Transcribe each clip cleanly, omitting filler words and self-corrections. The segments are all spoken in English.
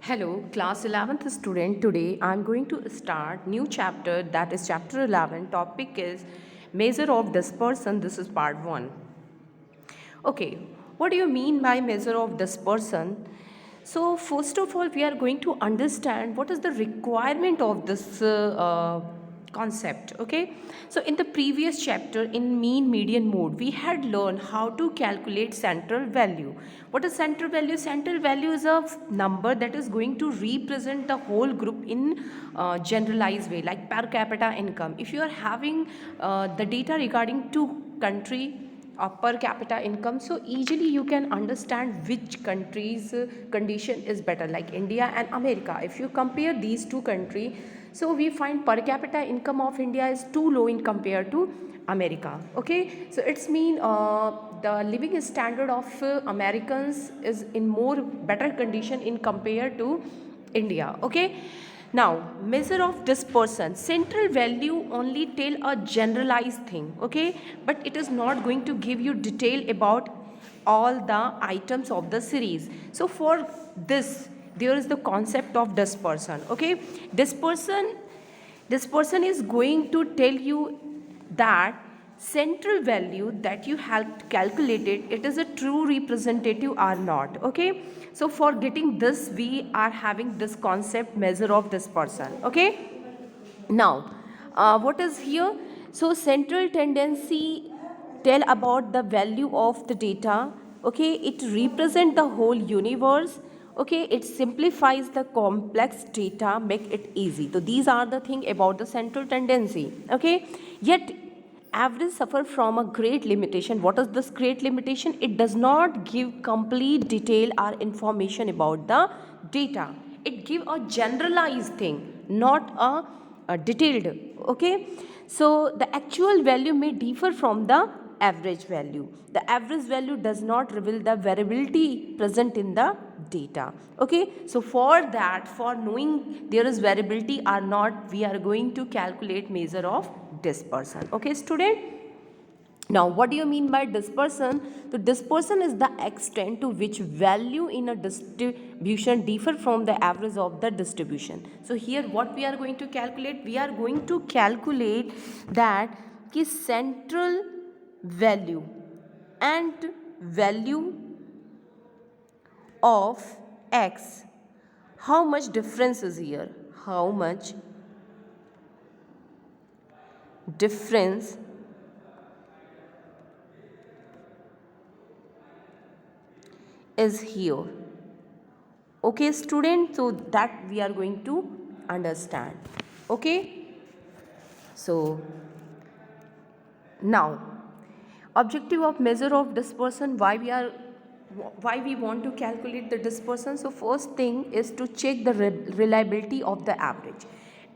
Hello, class 11th student. Today I am going to start new chapter, that is chapter 11. Topic is measure of dispersion. This is part 1. Okay, what do you mean by measure of dispersion? So first of all, we are going to understand what is the requirement of this concept. Okay, so in the previous chapter in mean median mode, we had learned how to calculate central value. What is central value? Central value is a number that is going to represent the whole group in generalized way, like per capita income. If you are having the data regarding two country per capita income, so easily you can understand which country's condition is better, like India and America. If you compare these two countries, so we find per capita income of India is too low in compared to America. Okay, so it's mean the living standard of Americans is in more better condition in compared to India. Okay, now measure of dispersion. Central value only tell a generalized thing, okay, but it is not going to give you detail about all the items of the series. So for this there is the concept of dispersion. Okay, dispersion is going to tell you that central value that you have calculated, it is a true representative or not. Okay, so for getting this we are having this concept measure of dispersion. Okay, now what is here? So central tendency tell about the value of the data. Okay, it represent the whole universe. Okay, it simplifies the complex data, make it easy. So these are the thing about the central tendency. Okay, yet average suffer from a great limitation. What is this great limitation? It does not give complete detail or information about the data. It give a generalized thing, not a detailed. Okay, so the actual value may differ from the average value. The average value does not reveal the variability present in the data. Okay, so for that, for knowing there is variability or not, we are going to calculate measure of dispersion. Okay, student, now what do you mean by dispersion? The dispersion is the extent to which value in a distribution differ from the average of the distribution. So here what we are going to calculate? We are going to calculate that ki central value and value of x, how much difference is here? How much difference is here? Okay, student, so that we are going to understand. Okay, so now objective of measure of dispersion, why we want to calculate the dispersion. So first thing is to check the reliability of the average.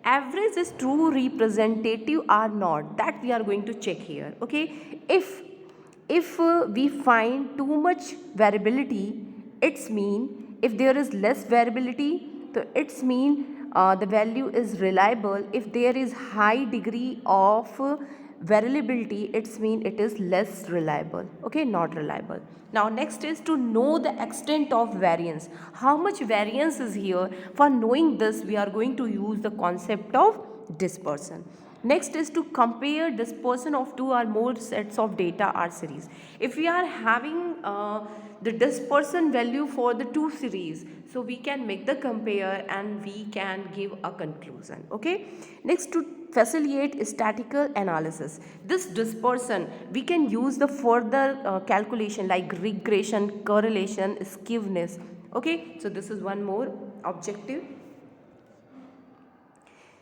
Average is true representative or not, that we are going to check here. Okay, if we find too much variability, it's mean if there is less variability, so it's mean the value is reliable. If there is high degree of variability, it's mean it is less reliable. Okay, not reliable. Now next is to know the extent of variance. How much variance is here? For knowing this, we are going to use the concept of dispersion. Next is to compare dispersion of two or more sets of data or series. If we are having the dispersion value for the two series, so we can make the compare and we can give a conclusion. Okay, next, to facilitate statistical analysis, this dispersion we can use the further calculation like regression, correlation, skewness. Okay, so this is one more objective.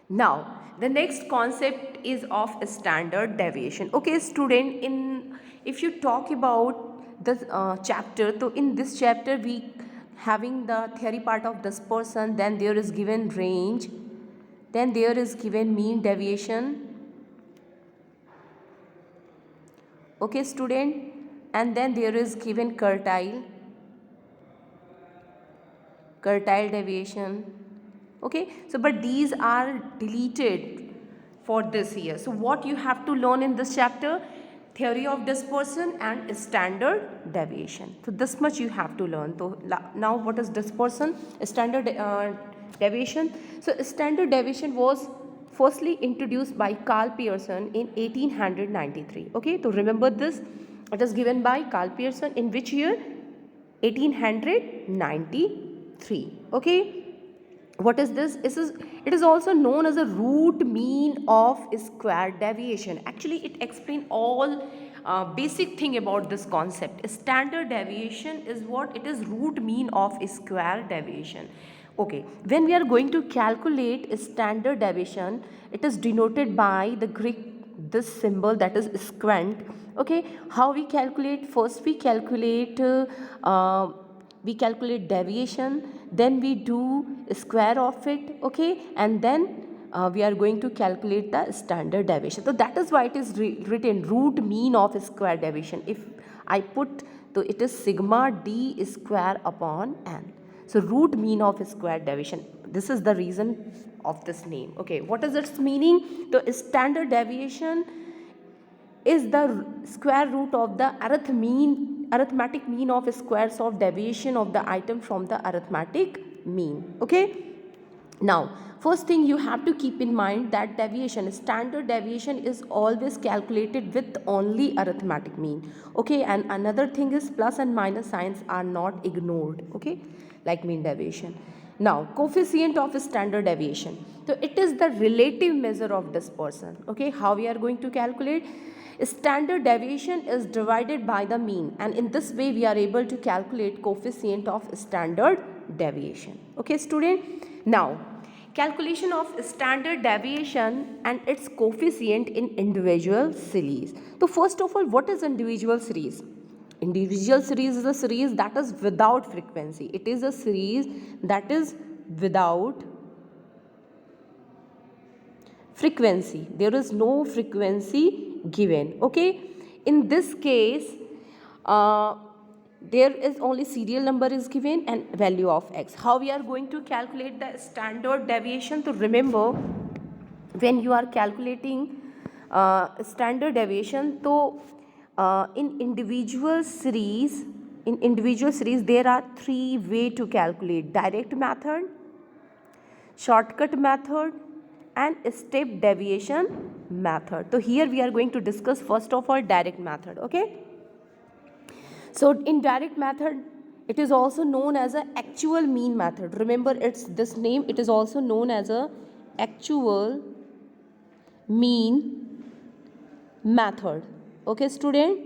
Now the next concept is of standard deviation. Okay, student, in if you talk about the chapter, so in this chapter we having the theory part of dispersion, then there is given range, then there is given mean deviation. Okay, student, and then there is given quartile deviation. Okay, so but these are deleted for this year. So what you have to learn in this chapter? theory of dispersion and standard deviation. So this much you have to learn. So now what is dispersion, standard deviation? So standard deviation was firstly introduced by Karl Pearson in 1893. Okay, so remember this, it is given by Karl Pearson in which year? 1893. Okay, what is this? It is also known as a root mean of square deviation. Actually it explains all basic thing about this concept. Standard deviation is what? It is root mean of square deviation. Okay, when we are going to calculate standard deviation, it is denoted by the Greek this symbol, that is squint. Okay, how we calculate? First we calculate deviation, then we do square of it, okay, and then we are going to calculate the standard deviation. So that is why it is written root mean of square deviation. If I put, so it is sigma d square upon n. So root mean of square deviation, this is the reason of this name. Okay, what is its meaning? The standard deviation is the square root of the arithmetic mean of squares of deviation of the item from the arithmetic mean. Okay, now first thing you have to keep in mind that standard deviation is always calculated with only arithmetic mean. Okay, and another thing is plus and minus signs are not ignored, okay, like mean deviation. Now coefficient of standard deviation, so it is the relative measure of dispersion. Okay, how we are going to calculate? Standard deviation is divided by the mean, and in this way we are able to calculate coefficient of standard deviation. Okay student, now calculation of standard deviation and its coefficient in individual series. So first of all, what is individual series? Individual series is a series that is without frequency. It is a series that is without frequency. There is no frequency given. Okay, in this case there is only serial number is given and value of x. How we are going to calculate the standard deviation? To remember, when you are calculating standard deviation, so in individual series there are three ways to calculate: direct method, shortcut method, and step deviation method. So here we are going to discuss first of all direct method. Okay, so in direct method, it is also known as a actual mean method. Remember it's this name, it is also known as a actual mean method. Okay student,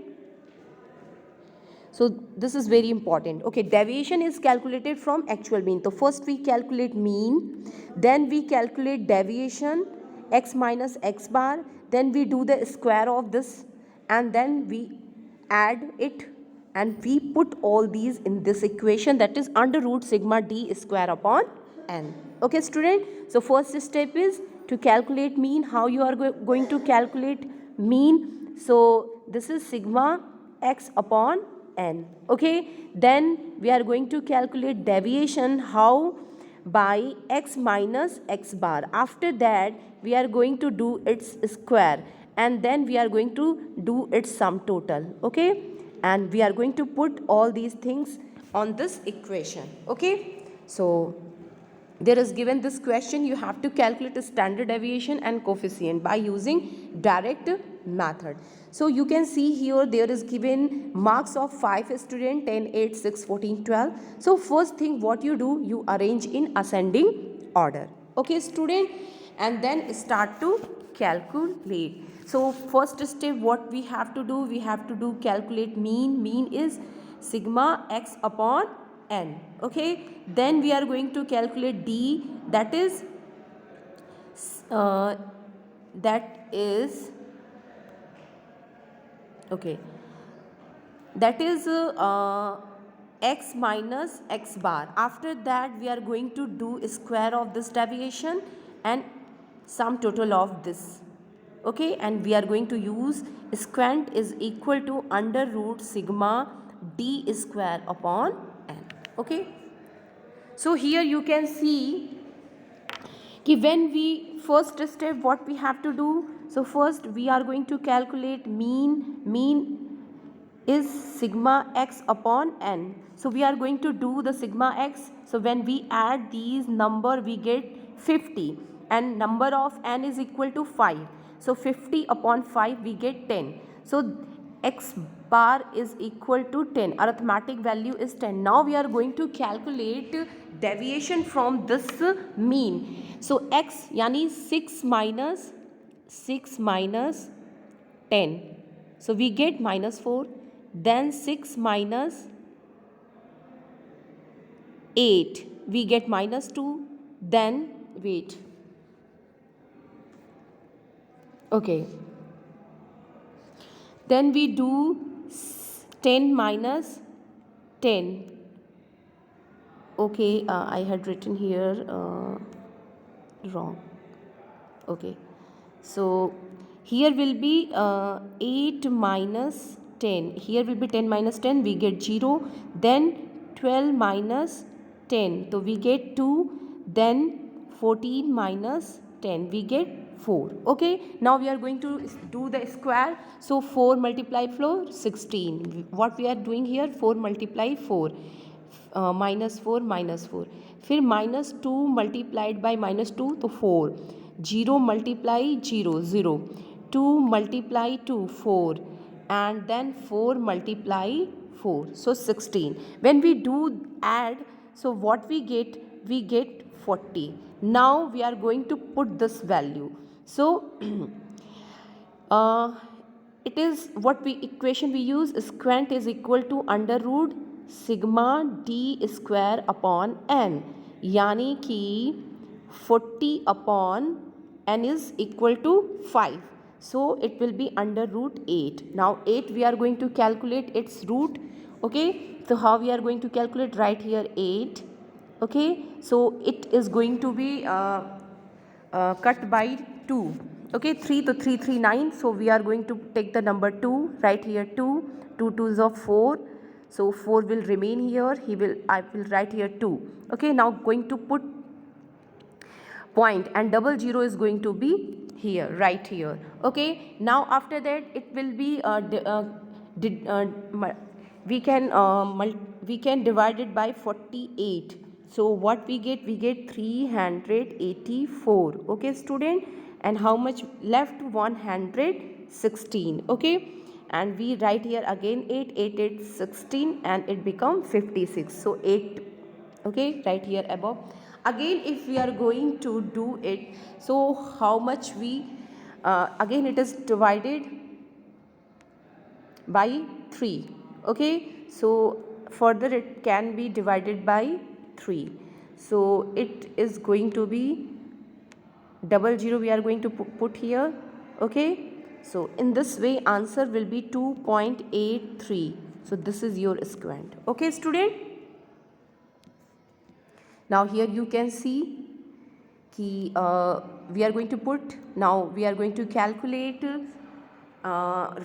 so this is very important. Okay, deviation is calculated from actual mean. So first we calculate mean, then we calculate deviation, x minus x bar, then we do the square of this, and then we add it, and we put all these in this equation, that is under root sigma d square upon n. Okay student, so first step is to calculate mean. How you are going to calculate mean? So this is sigma x upon n. Okay, then we are going to calculate deviation. How? By x minus x bar. After that we are going to do its square, and then we are going to do its sum total. Okay, and we are going to put all these things on this equation. Okay, so there is given this question, you have to calculate a standard deviation and coefficient by using direct method. So you can see here there is given marks of 5 students, 10, 8, 6, 14, 12. So first thing what you do, you arrange in ascending order. Okay student, and then start to calculate. So first step what we have to do, we have to do calculate mean. Mean is sigma x upon n. Okay, then we are going to calculate d, that is okay, that is x minus x bar. After that we are going to do square of this deviation and sum total of this. Okay, and we are going to use squint is equal to under root sigma d square upon n. Okay, so here you can see कि when we first step what we have to do, So first we are going to calculate mean. Mean is sigma x upon n. So we are going to do the sigma x. So when we add these number, we get 50, and number of n is equal to 5. So 50 upon 5 we get 10. So x bar is equal to 10. Arithmetic value is 10. Now we are going to calculate deviation from this mean. So x yani 6 minus 10. So we get minus 4. Then 6 minus 8, we get minus 2. Then wait, okay, then we do 10 minus 10. Okay, I had written here wrong. Okay, so here will be 8 minus 10. Here will be 10 minus 10, we get 0. Then 12 minus 10, so we get 2. Then 14 minus 10, we get 4. Okay, now we are going to do the square. So 4 multiply 4, 16. What we are doing here, 4 multiply 4. Minus 4 minus 4. फिर minus 2 multiplied by minus 2 तो 4. 0 multiply 0 0. 2 multiply 2 4. And then 4 multiply 4. So 16. When we do add, so what we get? We get 40. Now we are going to put this value. So it is what we equation we use, squint is equal to under root sigma d square upon n, यानी कि 40 upon n is equal to 5. So it will be under root 8. Now 8 we are going to calculate its root. Okay, so how we are going to calculate? Right here 8. Okay, so it is going to be cut by 2. Okay, 3 to 3 3 9. So we are going to take the number 2. Right here 2. 2 2s of 4. So 4 will remain here. I will write here 2. Okay, now going to put point, and double 0 is going to be here, right here. Okay, now after that it will be we can divide it by 48. So what we get? We get 384. Okay student, and how much left? 116. Okay, and we write here again 8 8 8 16, and it become 56. So 8. Okay, right here above. Again if we are going to do it, so how much we again it is divided by 3. Okay, so further it can be divided by 3. So it is going to be double 0 we are going to put here. Okay, so in this way answer will be 2.83. so this is your squint. Okay student, now here you can see कि we are going to put, now we are going to calculate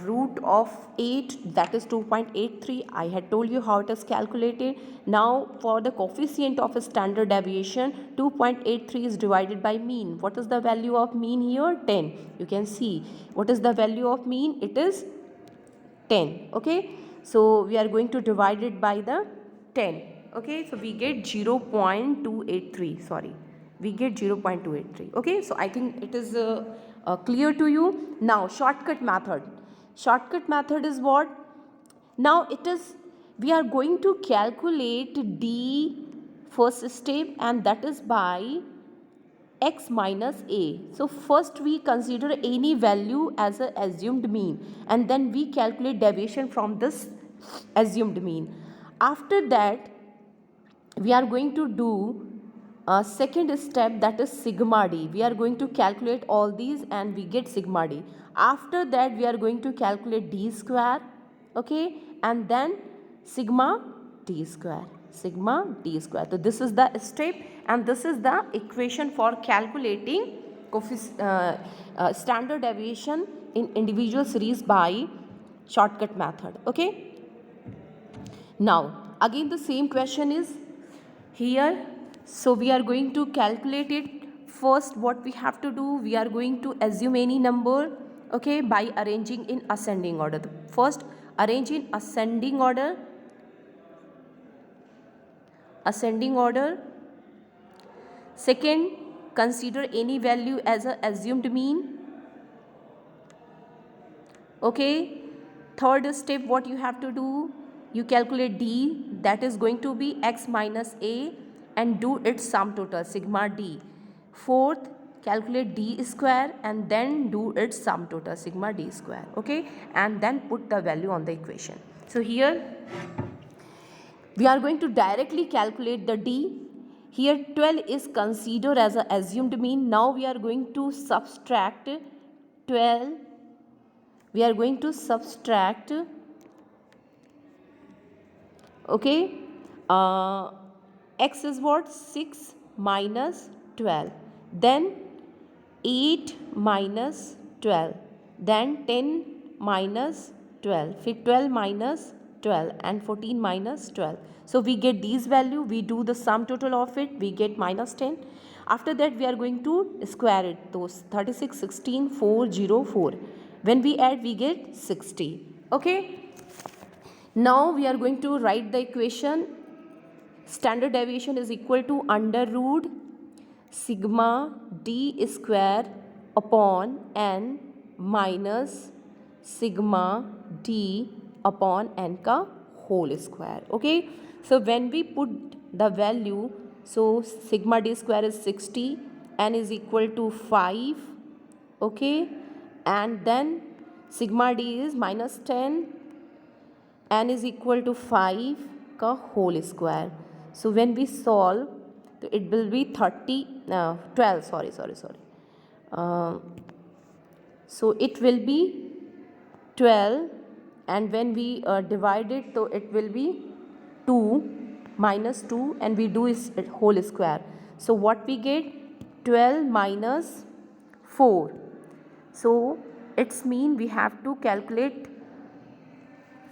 root of 8, that is 2.83. I had told you how it is calculated. Now for the coefficient of a standard deviation, 2.83 is divided by mean. What is the value of mean here? 10. You can see what is the value of mean? It is 10. Okay, so we are going to divide it by the 10. Okay, so we get 0.283. sorry, we get 0.283. Okay, so I think it is clear to you. Now shortcut method. Shortcut method is what? Now it is, we are going to calculate d first step, and that is by x minus a. So first we consider any value as a assumed mean, and then we calculate deviation from this assumed mean. After that we are going to do a second step, that is sigma d. We are going to calculate all these and we get sigma d. After that we are going to calculate d square. Okay, and then sigma d square. Sigma d square. So this is the step, and this is the equation for calculating standard deviation in individual series by shortcut method. Okay, now again the same question is here. So we are going to calculate it first what we have to do, we are going to assume any number, okay, by arranging in ascending order. First arrange in ascending order, second consider any value as a assumed mean, okay. Third step what you have to do, you calculate d, that is going to be x minus a, and do its sum total sigma d. Fourth, calculate d square and then do its sum total sigma d square, okay, and then put the value on the equation. So here we are going to directly calculate the d. Here 12 is considered as a assumed mean. Now we are going to subtract 12, we are going to subtract, okay, x is what, 6 minus 12, then 8 minus 12, then 10 minus 12, फिर 12 minus 12 and 14 minus 12. So we get these value, we do the sum total of it, we get minus 10. After that we are going to square it, those 36, 16, 4, 0, 4. When we add we get 60, okay. Now we are going to write the equation. Standard deviation is equal to under root sigma d square upon n minus sigma d upon n का whole square, okay. So when we put the value, so sigma d square is 60, n is equal to 5, okay, and then sigma d is minus 10, n is equal to 5 का whole square. So when we solve, it will be 12, sorry. So it will be 12, and when we divide it, so it will be 2 minus 2, and we do is whole square. So what we get, 12 minus 4. So it's mean we have to calculate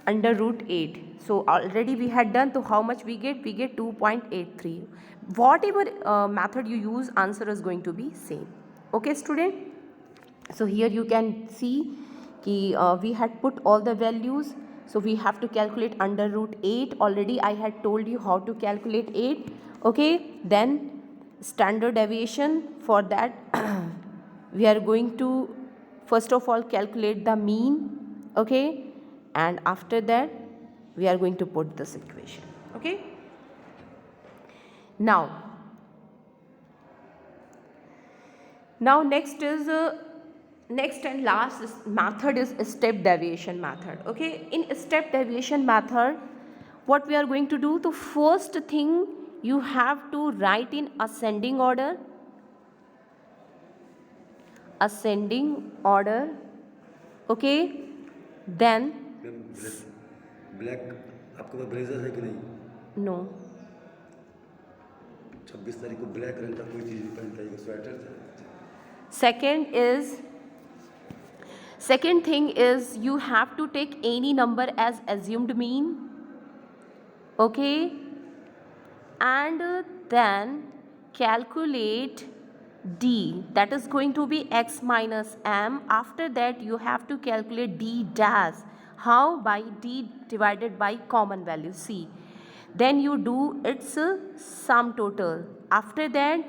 under root 8. So already we had done, so how much we get? We get 2.83. Whatever method you use, answer is going to be same, okay student. So here you can see कि we had put all the values, so we have to calculate under root 8. Already I had told you how to calculate 8, okay. Then standard deviation, for that we are going to first of all calculate the mean, okay, and after that we are going to put this equation, okay. Now next is next and last method is step deviation method, okay. In step deviation method, what we are going to do, the first thing you have to write in ascending order, okay. Then black आपके पास blazer है कि नहीं? No, 26 तारीख को black रंग का कोई चीज़ नहीं पहनता है, sweater. Second thing is you have to take any number as assumed mean, okay, and then calculate d, that is going to be x minus m. After that you have to calculate d dash. How? By d divided by common value c. Then you do its sum total. After that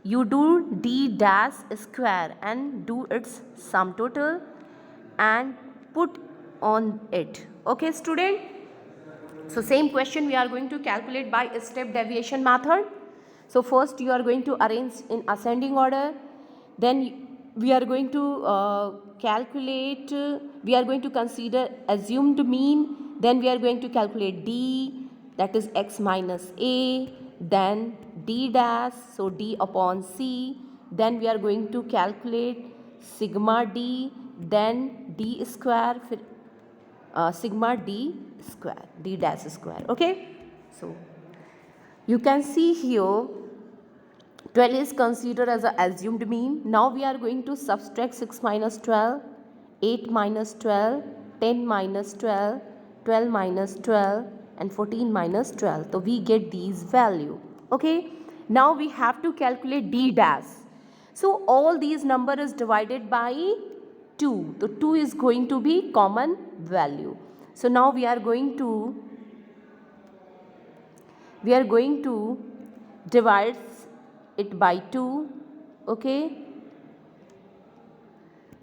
you do d dash square and do its sum total and put on it, okay student. So same question we are going to calculate by step deviation method. So first you are going to arrange in ascending order, then we are going to calculate, we are going to consider assumed mean, then we are going to calculate d, that is x minus a, then d dash, so d upon c, then we are going to calculate sigma d, then d square, sigma d square, d dash square, okay. So you can see here 12 is considered as a assumed mean. Now we are going to subtract 6 minus 12, 8 minus 12, 10 minus 12, 12 minus 12 and 14 minus 12. So we get these value, okay. Now we have to calculate d dash. So all these number is divided by 2. So 2 is going to be common value. So now we are going to divide it by 2. Okay,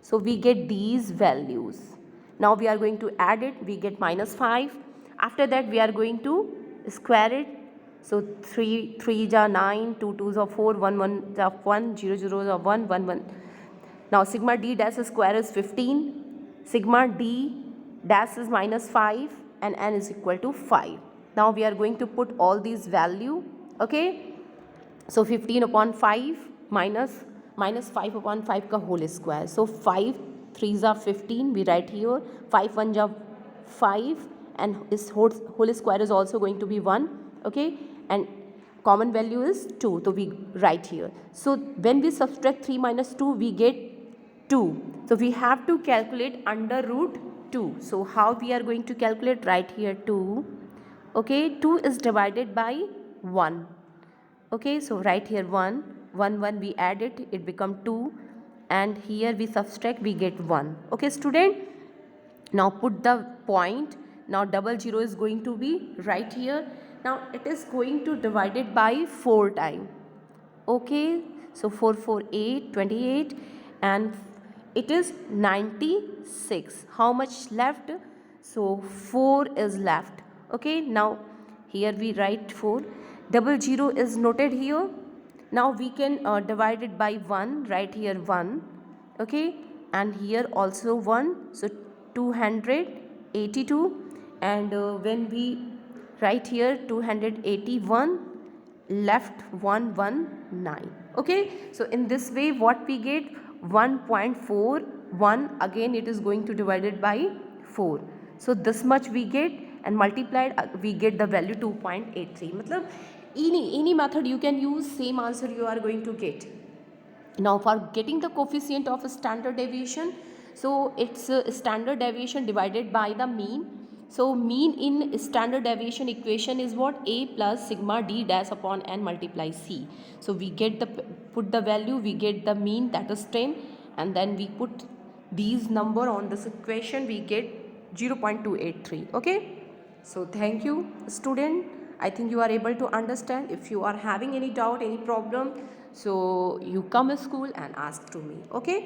so we get these values. Now we are going to add it, we get -5. After that we are going to square it. So 3 3s are 9, 2 2s are 4, 1 1s are 1, 0 0s are 1, 1 1. Now sigma d dash square is 15, sigma d dash is -5, and n is equal to 5. Now we are going to put all these value. Okay, so 15 upon 5 minus 5 upon 5 का whole square. So 5 3s are 15, we write here, 5 1s are 5, and this whole square is also going to be 1. Okay, and common value is 2, so we write here. So when we subtract 3 minus 2, we get 2. So we have to calculate under root 2. So how we are going to calculate? Right here 2. Okay, 2 is divided by 1. Okay, so right here 1 1 1, we add it, it become 2, and here we subtract, we get 1. Okay student, now put the point. Now 00 is going to be right here. Now it is going to divide it by 4 times. Okay, so 4 4 8 28, and it is 96. How much left? So 4 is left. Okay, now here we write 4. 00 is noted here. Now we can divide it by 1. Right here 1. Okay, and here also 1. So 282, and when we write here 281, left 119. Okay, so in this way what we get? 1.41. Again it is going to divide it by 4. So this much we get, and multiplied we get the value 2.83. मतलब any method you can use, same answer you are going to get. Now for getting the coefficient of standard deviation, so it's standard deviation divided by the mean. So mean in standard deviation equation is what? A plus sigma d dash upon n multiply c. So we get put the value, we get the mean, that is 10, and then we put these number on this equation, we get 0.283. Okay, so thank you student. I think you are able to understand. If you are having any doubt, any problem, so you come to school and ask to me. Okay.